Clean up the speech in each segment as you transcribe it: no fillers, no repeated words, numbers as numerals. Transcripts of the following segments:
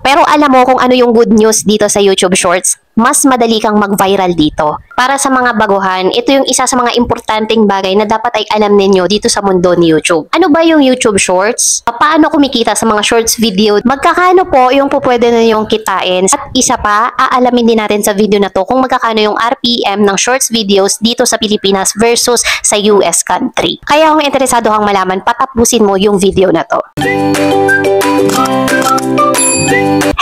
Pero alam mo kung ano yung good news dito sa YouTube Shorts? Mas madali kang mag-viral dito. Para sa mga baguhan, ito yung isa sa mga importanteng bagay na dapat ay alam ninyo dito sa mundo ni YouTube. Ano ba yung YouTube Shorts? Paano kumikita sa mga shorts video? Magkakano po yung pupwede na yung kitain? At isa pa, aalamin din natin sa video na to kung magkakano yung RPM ng shorts videos dito sa Pilipinas versus sa US country. Kaya kung interesado kang malaman, patapusin mo yung video na to.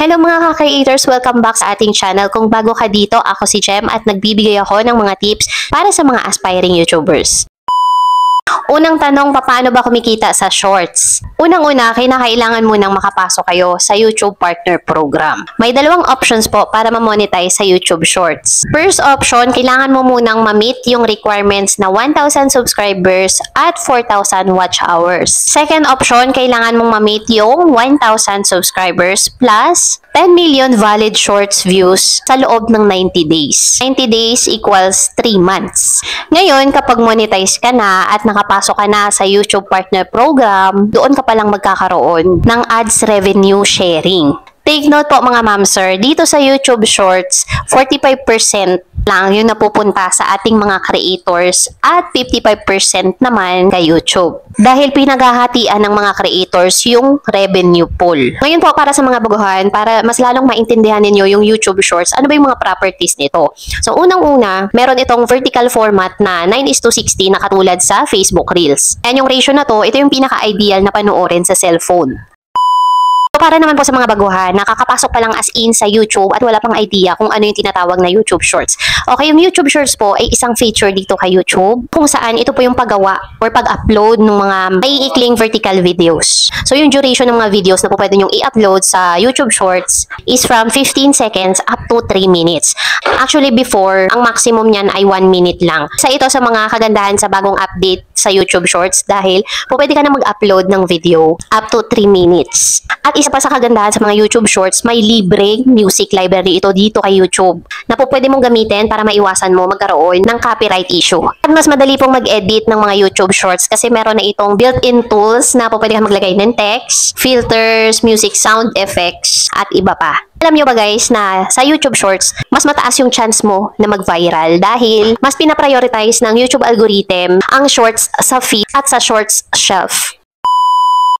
Hello mga ka-creators! Welcome back sa ating channel. Kung bago ka dito, ako si Jem at nagbibigay ako ng mga tips para sa mga aspiring YouTubers. Unang tanong, paano ba kumikita sa shorts? Unang-una, kinakailangan munang makapasok kayo sa YouTube Partner Program. May dalawang options po para ma-monetize sa YouTube Shorts. First option, kailangan mo munang ma-meet yung requirements na 1,000 subscribers at 4,000 watch hours. Second option, kailangan mong ma-meet yung 1,000 subscribers plus 10 million valid shorts views sa loob ng 90 days. 90 days equals 3 months. Ngayon, kapag monetize ka na at nakapasok ka na sa YouTube Partner Program, doon ka palang magkakaroon ng ads revenue sharing. Take note po mga ma'am sir, dito sa YouTube Shorts, 45% lang yung napupunta sa ating mga creators at 55% naman kay YouTube. Dahil pinaghahatian ng mga creators yung revenue pool. Ngayon po para sa mga baguhan, para mas lalong maintindihan ninyo yung YouTube Shorts, ano ba yung mga properties nito? So unang-una, meron itong vertical format na 9:60 na katulad sa Facebook Reels. And yung ratio na to, ito yung pinaka-ideal na panoorin sa cellphone. Para naman po sa mga baguhan, nakakapasok pa lang as in sa YouTube at wala pang idea kung ano yung tinatawag na YouTube Shorts. Okay, yung YouTube Shorts po ay isang feature dito kay YouTube kung saan ito po yung paggawa or pag-upload ng mga maiikling vertical videos. So yung duration ng mga videos na po pwede nyong i-upload sa YouTube Shorts is from 15 seconds up to 3 minutes. Actually before, ang maximum niyan ay 1 minute lang. Sa ito sa mga kagandahan sa bagong update sa YouTube Shorts dahil po pwede ka na mag-upload ng video up to 3 minutes. At isa pa sa kagandahan sa mga YouTube Shorts, may libreng music library ito dito kay YouTube na po pwede mong gamitin para maiwasan mo magkaroon ng copyright issue. At mas madali pong mag-edit ng mga YouTube Shorts kasi meron na itong built-in tools na po pwede kang maglagay ng text, filters, music sound effects, at iba pa. Alam nyo ba guys na sa YouTube Shorts, mas mataas yung chance mo na mag-viral dahil mas pinaprioritize ng YouTube algorithm ang shorts sa feed at sa shorts shelf.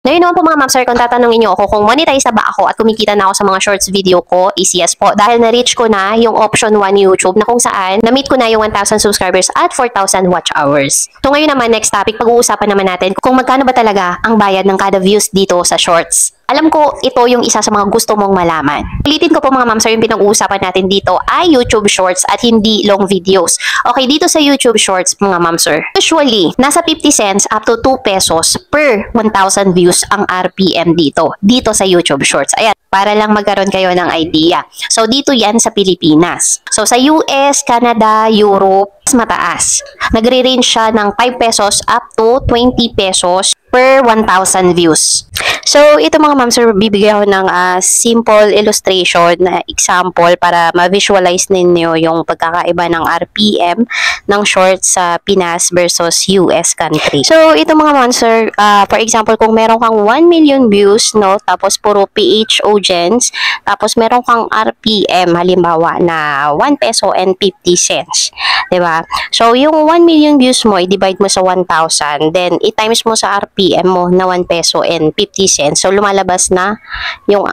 Ngayon naman po mga ma'am sir, kung tatanungin niyo ako kung monetize na ba ako at kumikita na ako sa mga shorts video ko, is yes po. Dahil na-reach ko na yung option 1 YouTube na kung saan na-meet ko na yung 1,000 subscribers at 4,000 watch hours. So ngayon naman, next topic, pag-uusapan naman natin kung magkano ba talaga ang bayad ng kada views dito sa shorts. Alam ko, ito yung isa sa mga gusto mong malaman. Ulitin ko po mga ma'am sir, yung pinag-uusapan natin dito ay YouTube Shorts at hindi long videos. Okay, dito sa YouTube Shorts mga ma'am sir, usually, nasa 50 cents up to 2 pesos per 1,000 views ang RPM dito sa YouTube Shorts. Ayan, para lang magkaroon kayo ng idea. So, dito yan sa Pilipinas. So, sa US, Canada, Europe, mas mataas. Nagre-range siya ng 5 pesos up to 20 pesos per 1,000 views. So, ito mga ma'am sir, bibigyan ko ng simple illustration na example para ma-visualize ninyo yung pagkakaiba ng RPM ng shorts sa Pinas versus US country. So, ito mga ma'am sir, for example, kung meron kang 1 million views, no, tapos puro PH audience, tapos meron kang RPM, halimbawa na 1 peso and 50 cents. Diba? So, yung 1 million views mo, i-divide mo sa 1,000, then i-times mo sa RPM mo na 1 peso and 50 cents. So, lumalabas na yung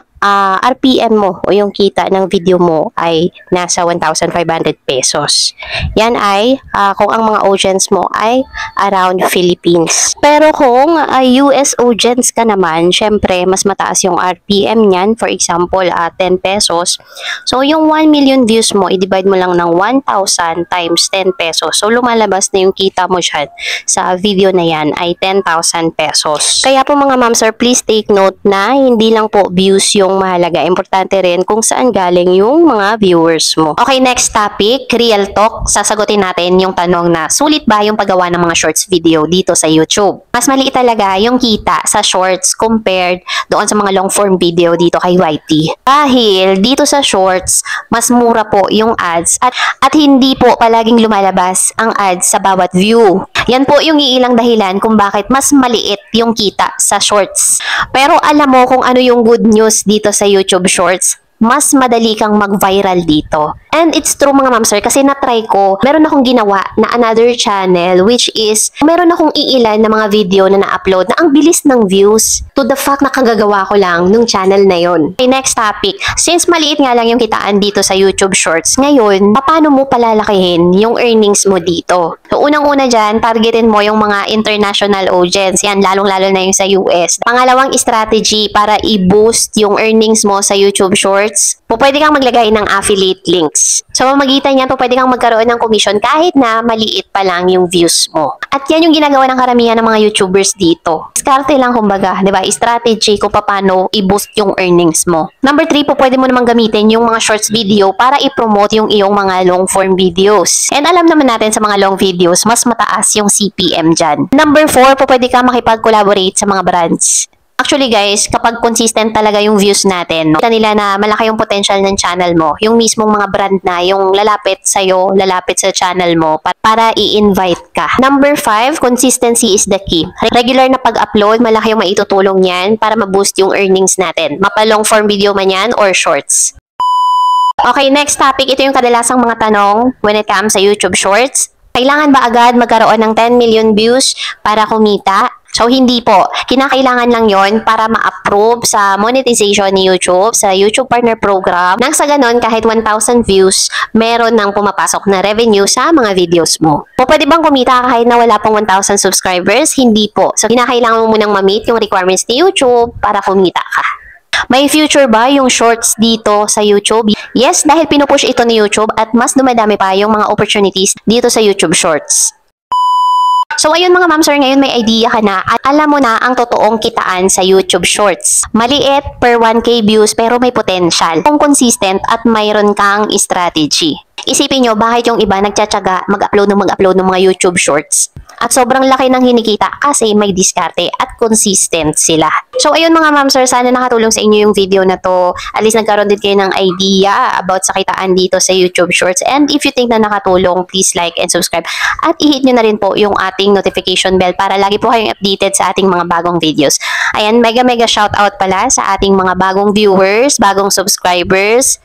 RPM mo o yung kita ng video mo ay nasa 1,500 pesos. Yan ay kung ang mga audience mo ay around Philippines. Pero kung US audience ka naman, syempre mas mataas yung RPM niyan. For example, 10 pesos. So, yung 1 million views mo, i-divide mo lang ng 1,000 times 10 pesos. So, lumalabas na yung kita mo dyan sa video na yan ay 10,000 pesos. Kaya po mga ma'am sir, please take note na hindi lang po views yung mahalaga. Importante rin kung saan galing yung mga viewers mo. Okay, next topic, real talk. Sasagutin natin yung tanong na sulit ba yung paggawa ng mga shorts video dito sa YouTube? Mas maliit talaga yung kita sa shorts compared doon sa mga long form video dito kay YT. Dahil dito sa shorts, mas mura po yung ads at hindi po palaging lumalabas ang ads sa bawat view. Yan po yung iilang dahilan kung bakit mas maliit yung kita sa shorts. Pero alam mo kung ano yung good news dito sa YouTube Shorts? Mas madali kang mag-viral dito. And it's true mga ma'am sir kasi na-try ko, meron akong ginawa na another channel which is meron akong iilan na mga video na na-upload na ang bilis ng views to the fact na kagagawa ko lang nung channel na yon. Okay, next topic. Since maliit nga lang yung kitaan dito sa YouTube Shorts, ngayon, paano mo palalakihin yung earnings mo dito? So unang-una dyan, targetin mo yung mga international audience. Yan, lalong-lalo na yung sa US. Pangalawang strategy para i-boost yung earnings mo sa YouTube Shorts, pwede kang maglagay ng affiliate links. So, magitan yan, pwede kang magkaroon ng commission kahit na maliit pa lang yung views mo. At yan yung ginagawa ng karamihan ng mga YouTubers dito. Diskarte lang kumbaga, di ba? Strategy kung paano i-boost yung earnings mo. Number 3 pwede mo namang gamitin yung mga shorts video para i-promote yung iyong mga long form videos. And alam naman natin sa mga long videos, mas mataas yung CPM dyan. Number 4 pwede kang makipag-collaborate sa mga brands. Actually guys, kapag consistent talaga yung views natin, kita nila na malaki yung potential ng channel mo. Yung mismong mga brand na, yung lalapit sa'yo, lalapit sa channel mo para i-invite ka. Number 5, consistency is the key. Regular na pag-upload, malaki yung maitutulong yan para ma-boost yung earnings natin. Mapa-long form video man yan or shorts. Okay, next topic. Ito yung kadalasang mga tanong when it comes sa YouTube Shorts. Kailangan ba agad magkaroon ng 10 million views para kumita? So, hindi po. Kinakailangan lang yon para ma-approve sa monetization ni YouTube, sa YouTube Partner Program. Nang sa ganon, kahit 1,000 views, meron nang pumapasok na revenue sa mga videos mo. Pwede bang kumita kahit na wala pang 1,000 subscribers? Hindi po. So, kinakailangan mo munang ma-meet yung requirements ni YouTube para kumita ka. May future ba yung shorts dito sa YouTube? Yes, dahil pinupush ito ni YouTube at mas dumadami pa yung mga opportunities dito sa YouTube Shorts. So ayun mga ma'am sir, ngayon may idea ka na at alam mo na ang totoong kitaan sa YouTube Shorts. Maliit per 1K views pero may potential kung consistent at mayroon kang strategy. Isipin nyo bakit yung iba nagtsatsaga mag-upload ng mga YouTube Shorts. At sobrang laki ng hinikita kasi may diskarte at consistent sila. So ayun mga ma'am sir, sana nakatulong sa inyo yung video na to. At least nagkaroon din kayo ng idea about sa kitaan dito sa YouTube Shorts. And if you think na nakatulong, please like and subscribe. At i-hit nyo na rin po yung ating notification bell para lagi po kayong updated sa ating mga bagong videos. Ayan, mega shoutout pala sa ating mga bagong viewers, bagong subscribers,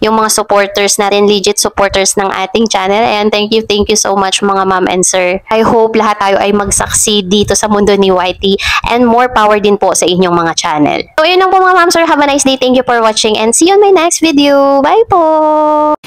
yung mga supporters natin, legit supporters ng ating channel. And thank you so much mga ma'am and sir. I hope lahat tayo ay mag-succeed dito sa mundo ni YT and more power din po sa inyong mga channel. So yun lang po mga ma'am sir, have a nice day. Thank you for watching and see you on my next video. Bye po!